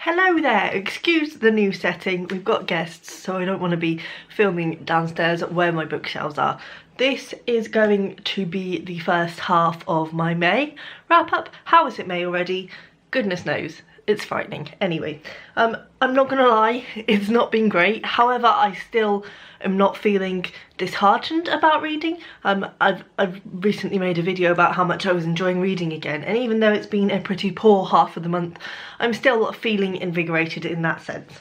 Hello there, excuse the new setting, we've got guests so I don't want to be filming downstairs where my bookshelves are. This is going to be the first half of my May wrap up. How is it May already? Goodness knows, it's frightening. Anyway, I'm not gonna lie, it's not been great. However, I still am not feeling disheartened about reading. I've recently made a video about how much I was enjoying reading again, and even though it's been a pretty poor half of the month, I'm still feeling invigorated in that sense.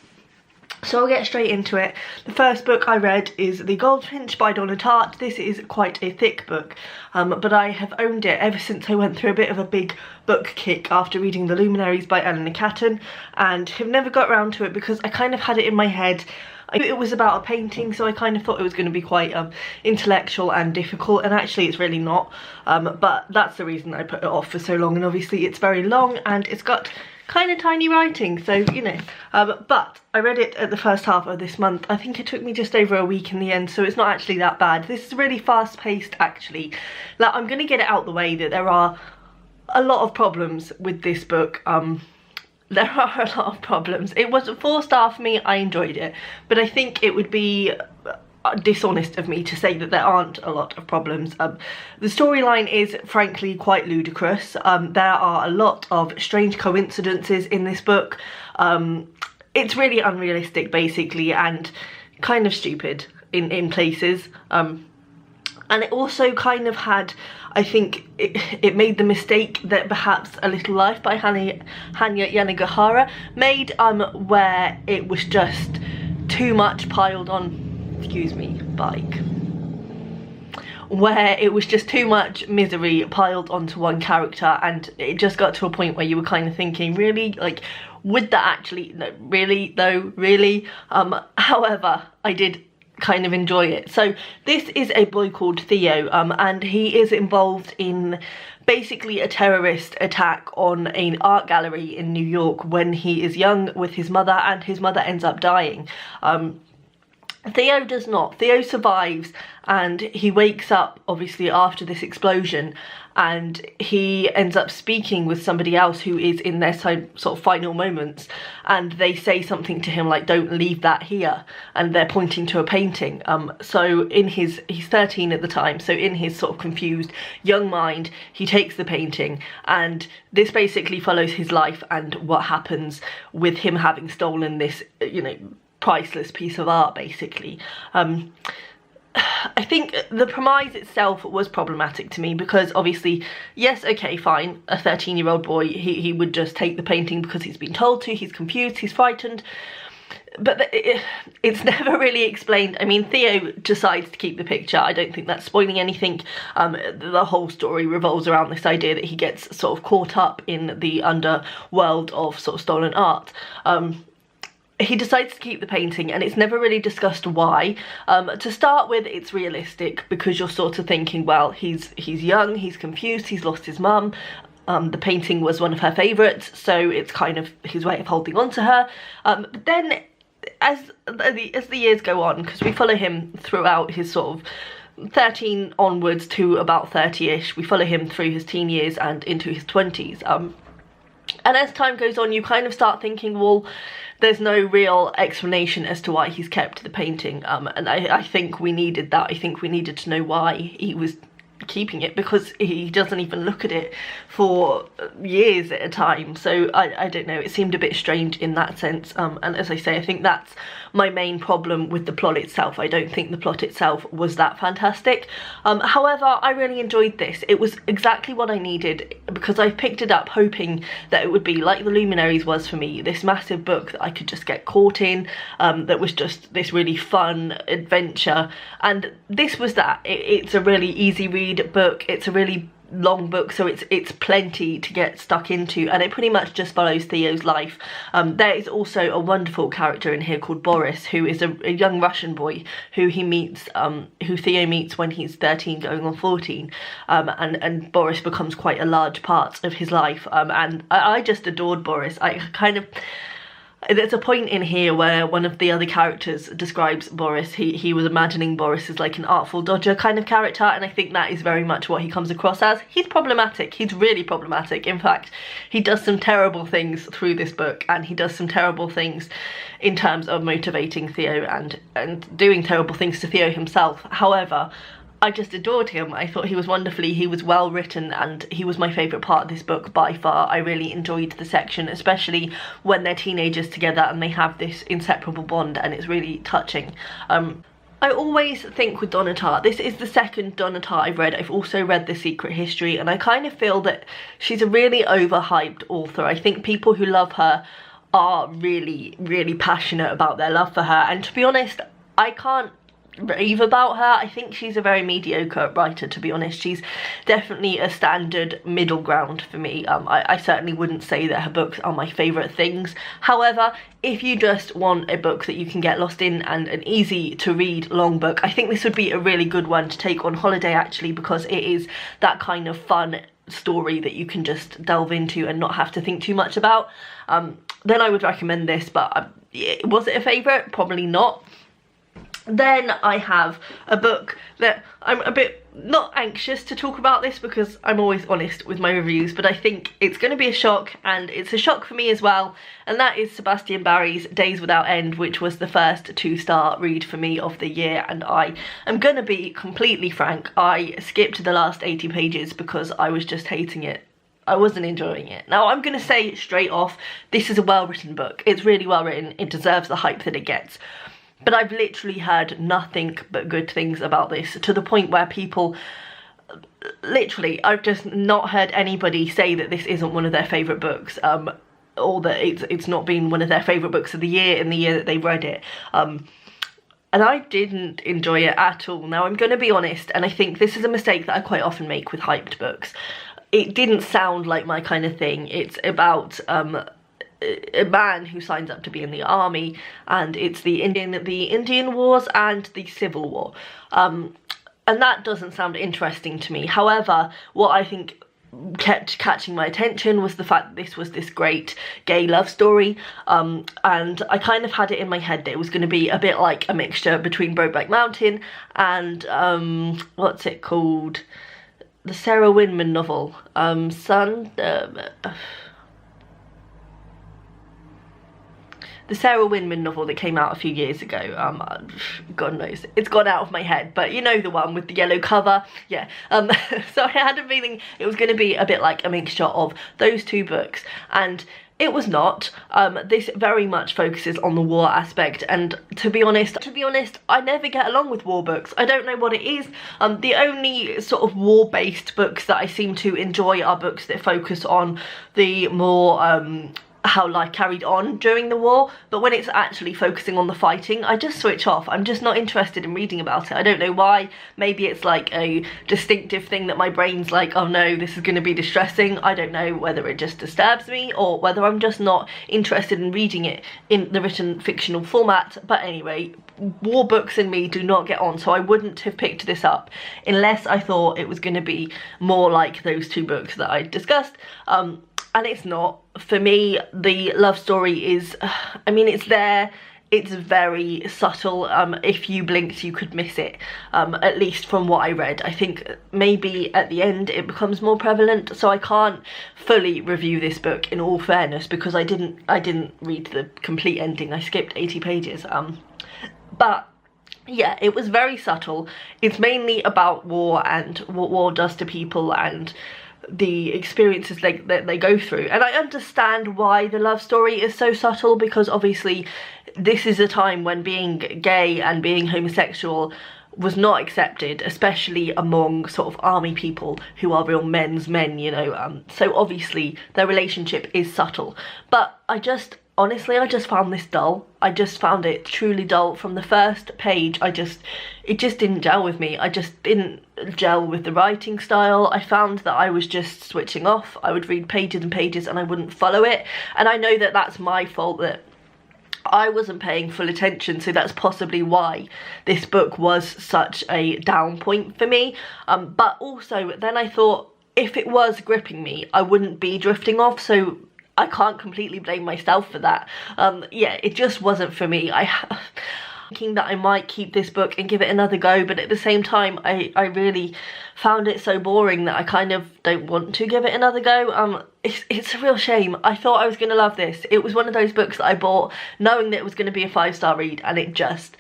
So I'll get straight into it. The first book I read is The Goldfinch by Donna Tartt. This is quite a thick book, but I have owned it ever since I went through a bit of a big book kick after reading The Luminaries by Eleanor Catton, and have never got around to it because I kind of had it in my head. It was about a painting, so I kind of thought it was going to be quite intellectual and difficult, and actually it's really not, but that's the reason I put it off for so long. And obviously it's very long and it's got kind of tiny writing, so you know, but I read it at the first half of this month. I think it took me just over a week in the end, so it's not actually that bad. This is really fast paced actually. Like, I'm going to get it out the way that there are a lot of problems with this book. There are a lot of problems. It was a 4-star for me. I enjoyed it, but I think it would be dishonest of me to say that there aren't a lot of problems. The storyline is frankly quite ludicrous. There are a lot of strange coincidences in this book. It's really unrealistic basically, and kind of stupid in places. And it also kind of had, I think, it made the mistake that perhaps A Little Life by Hanya Yanagihara made, where it was just too much piled on, excuse me, bike, where it was just too much misery piled onto one character, and it just got to a point where you were kind of thinking, really, like, would that actually, no, really, though, really? However, I did kind of enjoy it. So this is a boy called Theo, and he is involved in basically a terrorist attack on an art gallery in New York when he is young with his mother, and his mother ends up dying. Theo does not. Theo survives, and he wakes up obviously after this explosion, and he ends up speaking with somebody else who is in their sort of final moments, and they say something to him like, don't leave that here, and they're pointing to a painting. So in he's 13 at the time, so in his sort of confused young mind, he takes the painting, and this basically follows his life and what happens with him having stolen this, you know, priceless piece of art basically. I think the premise itself was problematic to me because obviously, yes, okay, fine, a 13-year-old boy, he would just take the painting because he's been told to, he's confused, he's frightened, but it's never really explained. I mean, Theo decides to keep the picture. I don't think that's spoiling anything. The whole story revolves around this idea that he gets sort of caught up in the underworld of sort of stolen art. He decides to keep the painting, and it's never really discussed why. To start with, it's realistic because you're sort of thinking, well, he's young, he's confused, he's lost his mum. The painting was one of her favourites, so it's kind of his way of holding on to her. But then as the years go on, because we follow him throughout his sort of 13 onwards to about 30-ish, we follow him through his teen years and into his 20s. And as time goes on, you kind of start thinking, well, there's no real explanation as to why he's kept the painting, and I think we needed that. I think we needed to know why he was keeping it, because he doesn't even look at it for years at a time. So I don't know, it seemed a bit strange in that sense, and as I say, I think that's my main problem with the plot itself. I don't think the plot itself was that fantastic. However, I really enjoyed this. It was exactly what I needed, because I picked it up hoping that it would be like The Luminaries was for me, this massive book that I could just get caught in, that was just this really fun adventure, and this was that. It's a really easy read book. It's a really long book, so it's plenty to get stuck into, and it pretty much just follows Theo's life. There is also a wonderful character in here called Boris, who is a young Russian boy who he meets, who Theo meets when he's 13 going on 14, and Boris becomes quite a large part of his life, and I just adored Boris. there's a point in here where one of the other characters describes Boris. He was imagining Boris as like an Artful Dodger kind of character, and I think that is very much what he comes across as. He's problematic. He's really problematic. In fact, he does some terrible things through this book, and he does some terrible things in terms of motivating Theo and doing terrible things to Theo himself. However, I just adored him. I thought he was wonderfully, he was well written, and he was my favourite part of this book by far. I really enjoyed the section, especially when they're teenagers together and they have this inseparable bond, and it's really touching. I always think with Donna Tartt, this is the second Donna Tartt I've read. I've also read The Secret History, and I kind of feel that she's a really overhyped author. I think people who love her are really, really passionate about their love for her, and to be honest, I can't rave about her. I think she's a very mediocre writer, to be honest. She's definitely a standard middle ground for me. I certainly wouldn't say that her books are my favourite things. However, if you just want a book that you can get lost in and an easy to read long book, I think this would be a really good one to take on holiday, actually, because it is that kind of fun story that you can just delve into and not have to think too much about. Then I would recommend this, but was it a favourite? Probably not. Then I have a book that I'm a bit not anxious to talk about this because I'm always honest with my reviews, but I think it's going to be a shock, and it's a shock for me as well, and that is Sebastian Barry's Days Without End, which was the first 2-star read for me of the year, and I am going to be completely frank, I skipped the last 80 pages because I was just hating it. I wasn't enjoying it. Now, I'm going to say straight off, this is a well-written book. It's really well written. It deserves the hype that it gets. But I've literally heard nothing but good things about this, to the point where people, literally, I've just not heard anybody say that this isn't one of their favourite books, or that it's not been one of their favourite books of the year in the year that they read it. And I didn't enjoy it at all. Now, I'm going to be honest, and I think this is a mistake that I quite often make with hyped books. It didn't sound like my kind of thing. It's about a man who signs up to be in the army, and it's the Indian Wars and the Civil War, and that doesn't sound interesting to me. However, what I think kept catching my attention was the fact that this was this great gay love story, and I kind of had it in my head that it was going to be a bit like a mixture between Brokeback Mountain and what's it called, the Sarah Winman novel, the Sarah Winman novel that came out a few years ago. God knows, it's gone out of my head, but you know, the one with the yellow cover. Yeah. So I had a feeling it was going to be a bit like a mixture of those two books, and it was not. This very much focuses on the war aspect, and to be honest, I never get along with war books. I don't know what it is. The only sort of war-based books that I seem to enjoy are books that focus on the more how life carried on during the war, but when it's actually focusing on the fighting, I just switch off. I'm just not interested in reading about it. I don't know why. Maybe it's like a distinctive thing that my brain's like, oh no, this is going to be distressing. I don't know whether it just disturbs me or whether I'm just not interested in reading it in the written fictional format. But anyway, war books and me do not get on, so I wouldn't have picked this up unless I thought it was going to be more like those two books that I discussed. And it's not. For me, the love story is, I mean, it's there, it's very subtle. If you blinked, you could miss it, at least from what I read. I think maybe at the end it becomes more prevalent, so I can't fully review this book in all fairness because I didn't read the complete ending. I skipped 80 pages. But yeah, it was very subtle. It's mainly about war and what war does to people and the experiences that they go through, and I understand why the love story is so subtle, because obviously this is a time when being gay and being homosexual was not accepted, especially among sort of army people who are real men's men, you know, so obviously their relationship is subtle. But honestly, I just found this dull. I just found it truly dull. From the first page, it just didn't gel with me. I just didn't gel with the writing style. I found that I was just switching off. I would read pages and pages and I wouldn't follow it. And I know that that's my fault, that I wasn't paying full attention, so that's possibly why this book was such a down point for me. But also, then I thought, if it was gripping me, I wouldn't be drifting off, so I can't completely blame myself for that. Yeah, it just wasn't for me. Thinking that I might keep this book and give it another go, but at the same time I really found it so boring that I kind of don't want to give it another go. It's a real shame. I thought I was going to love this. It was one of those books that I bought knowing that it was going to be a 5-star read, and it just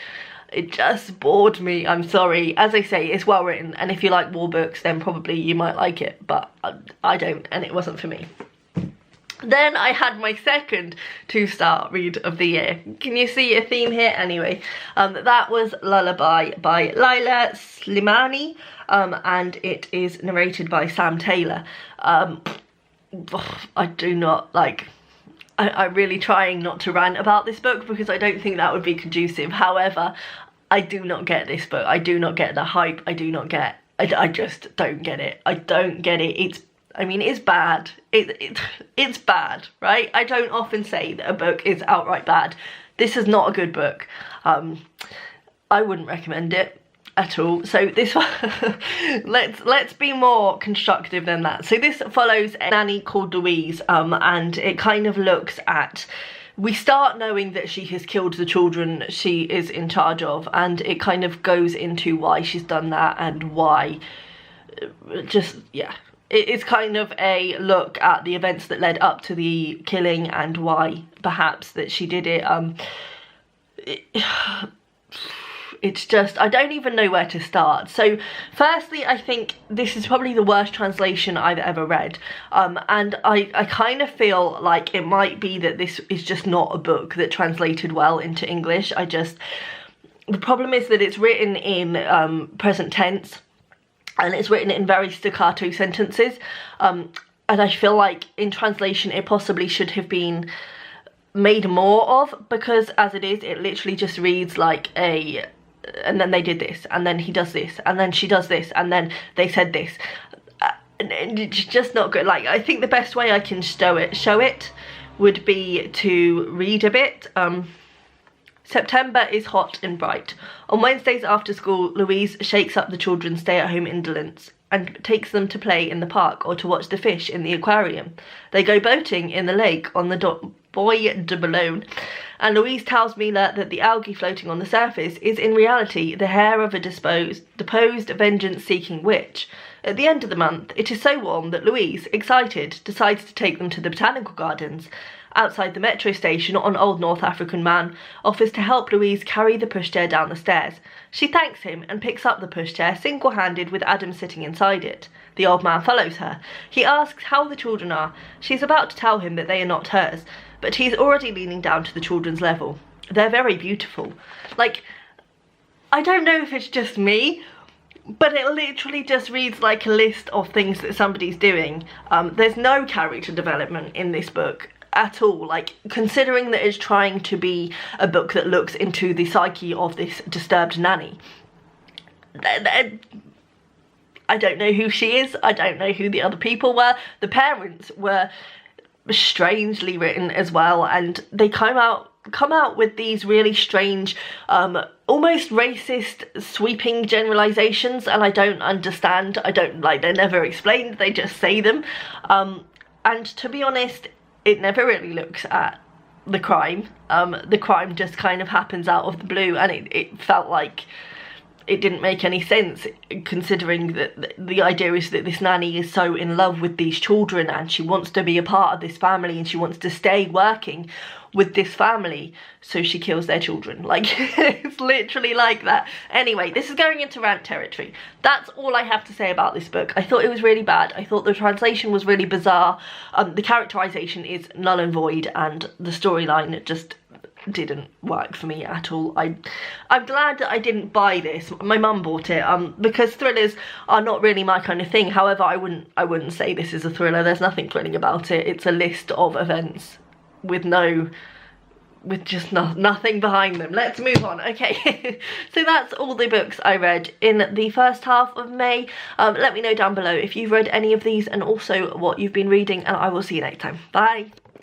bored me. I'm sorry. As I say, it's well written, and if you like war books then probably you might like it, but I don't, and it wasn't for me. Then I had my second 2-star read of the year. Can you see a theme here? Anyway, that was Lullaby by Laila Slimani, and it is narrated by Sam Taylor. I do not like... I'm really trying not to rant about this book because I don't think that would be conducive. However, I do not get this book. I do not get the hype. I just don't get it. I don't get it. It's bad. It's bad, right? I don't often say that a book is outright bad. This is not a good book. I wouldn't recommend it at all. So this one, let's be more constructive than that. So this follows a nanny called Louise, and it kind of looks at... We start knowing that she has killed the children she is in charge of, and it kind of goes into why she's done that and why... It's kind of a look at the events that led up to the killing and why perhaps that she did it. It's just, I don't even know where to start. So firstly, I think this is probably the worst translation I've ever read. And I kind of feel like it might be that this is just not a book that translated well into English. The problem is that it's written in present tense, and it's written in very staccato sentences, and I feel like in translation it possibly should have been made more of, because as it is, it literally just reads like a... and then they did this, and then he does this, and then she does this, and then they said this. And it's just not good. Like, I think the best way I can show it would be to read a bit. September is hot and bright. On Wednesdays after school, Louise shakes up the children's stay-at-home indolence and takes them to play in the park or to watch the fish in the aquarium. They go boating in the lake on the Bois de Boulogne, and Louise tells Mila that the algae floating on the surface is in reality the hair of a deposed vengeance-seeking witch. At the end of the month, it is so warm that Louise, excited, decides to take them to the botanical gardens. Outside the metro station, an old North African man offers to help Louise carry the pushchair down the stairs. She thanks him and picks up the pushchair single-handed with Adam sitting inside it. The old man follows her. He asks how the children are. She's about to tell him that they are not hers, but he's already leaning down to the children's level. They're very beautiful. Like, I don't know if it's just me, but it literally just reads like a list of things that somebody's doing. There's no character development in this book at all. Like, considering that it's trying to be a book that looks into the psyche of this disturbed nanny, I don't know who she is. I don't know who the other people were. The parents were strangely written as well, and they come out with these really strange, almost racist, sweeping generalizations, and I don't understand. They're never explained, they just say them. And to be honest, it never really looks at the crime. The crime just kind of happens out of the blue, and it felt like it didn't make any sense, considering that the idea is that this nanny is so in love with these children and she wants to be a part of this family and she wants to stay working with this family, so she kills their children. Like, it's literally like that. Anyway, this is going into rant territory. That's all I have to say about this book. I thought it was really bad. I thought the translation was really bizarre. The characterization is null and void, and the storyline just didn't work for me at all. I'm glad that I didn't buy this. My mum bought it because thrillers are not really my kind of thing. However, I wouldn't say this is a thriller. There's nothing thrilling about it. It's a list of events with just nothing behind them. Let's move on. Okay. So that's all the books I read in the first half of May. Let me know down below if you've read any of these and also what you've been reading, and I will see you next time. Bye.